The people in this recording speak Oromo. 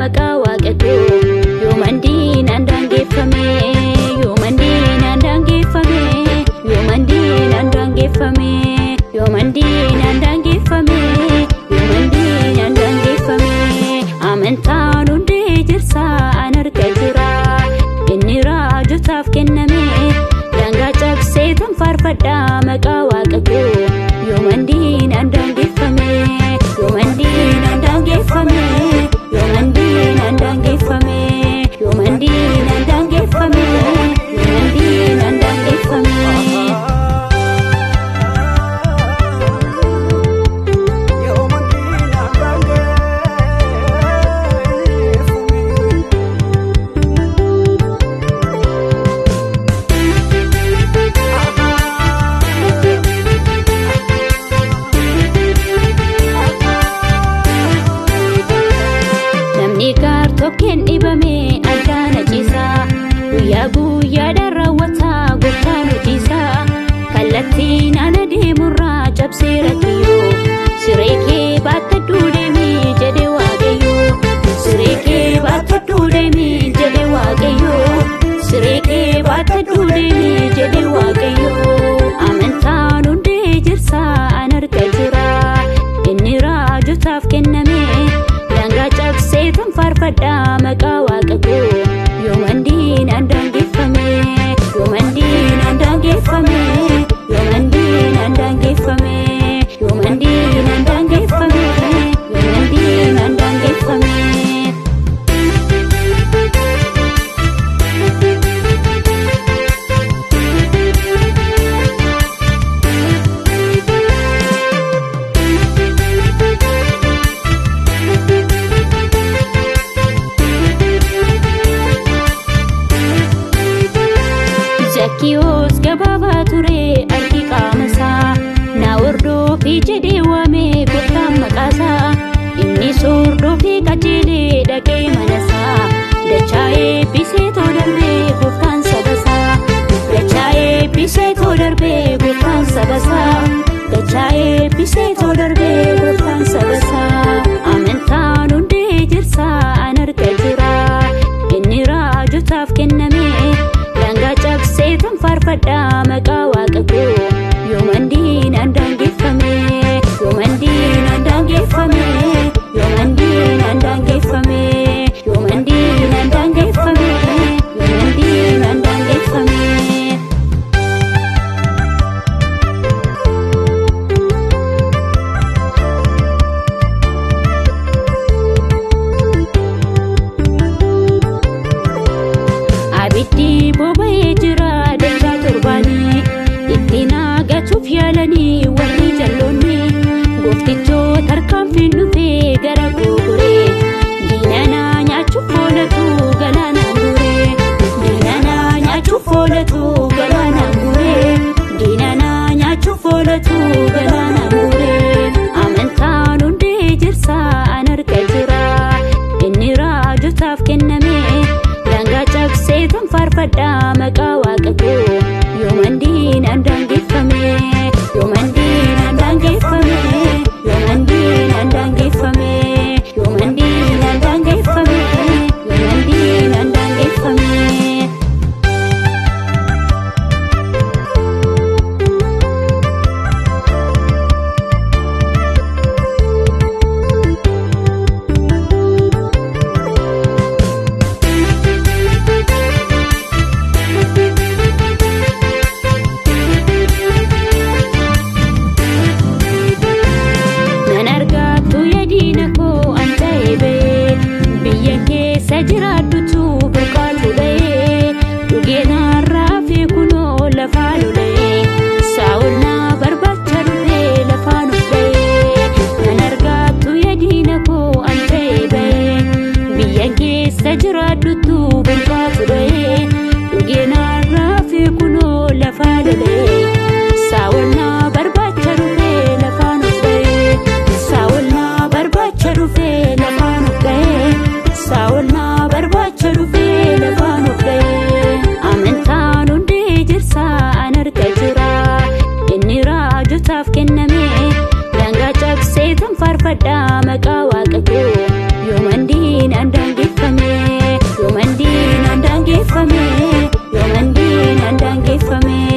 maqaa waaqatoo yoomandiin andaangeeffame yoomandiin andaangeeffame yoomandiin andaangeeffame yoomandiin andaangeeffame yoomandiin andaangeeffame amantaan hundee jirsaa an arga jira inni raajotaaf kenname daangaa cabsee tan faarfadhaa maqaa waaqatoo yoomandiin andaangeeffame yoomandiin andaangeeffame yoomandiin andaangeeffame yoomandiin andaangeeffame yoomandiin andaangeeffame Token ibame adana jisa guyyaa guyyaadhaan raawwataa gooftaan hojiisaa kallattiin ana deemurraa cabsee rakkiyoo siree kee baattadhuu deemii jedhe waaqayyoo siree kee baattadhuu deemii jedhe waaqayyoo siree kee baattadhuu deemii jedhe waaqayyoo amantaan hundee jirsaa an arga jira inni raajotaaf kenname daangaa cabsee tan faarfadhaa maqaa waaqatoo yoomandiin andaangeeffame yoomandiin andaangeeffame yoomandiin andaangeeffame yoomandiin andaangeeffame yoomandiin andaangeeffame Zakkiyoos gabaabaa ture argi qaamasaa na hordofii jedhee waamee gooftaan maqaasaa inni hordofee qajeelee dhaqee manasaa dachaa eebbisee too darbee gooftaan sabasaa dachaa eebbisee too darbee gooftaan sabasaa dachaa eebbisee too darbee gooftaan sabasaa amantaan hundee jirsaa an arga jira inni raajotaaf kenname daangaa cabsee tan faarfadhaa maqaa waaqatoo yoomandiin andaangeeffame yoomandiin andaangeeffame yoomandiin andaangeeffame yoomandiin andaangeeffame yoomandiin andaangeeffame abiddi boba'ee jira dachaa torbaanii ittiin agachuuf yaalanii warri jalloonni gooftichoo tarkaanfiin dhufee gara gogoree diinanaa nyaachuuf oolatu galaanaan guree diinanaa nyaachuuf oolatu galaanaan guree diinanaa nyaachuuf oolatu galaanaan guree amantaan hundee jirsaa an arga jira inni raajotaaf kenname daangaa cabsee tan faarfadhaa maqaa waaqatoo yoomandiin andaangeeffame yoomandiin andaangeeffame yoomandiin andaangeeffame yoomandiin andaangeeffame yoomandiin andaangeeffame Farfaatuu Yomandin andangefame, Yomandin andangefame, Yomandin andangefame.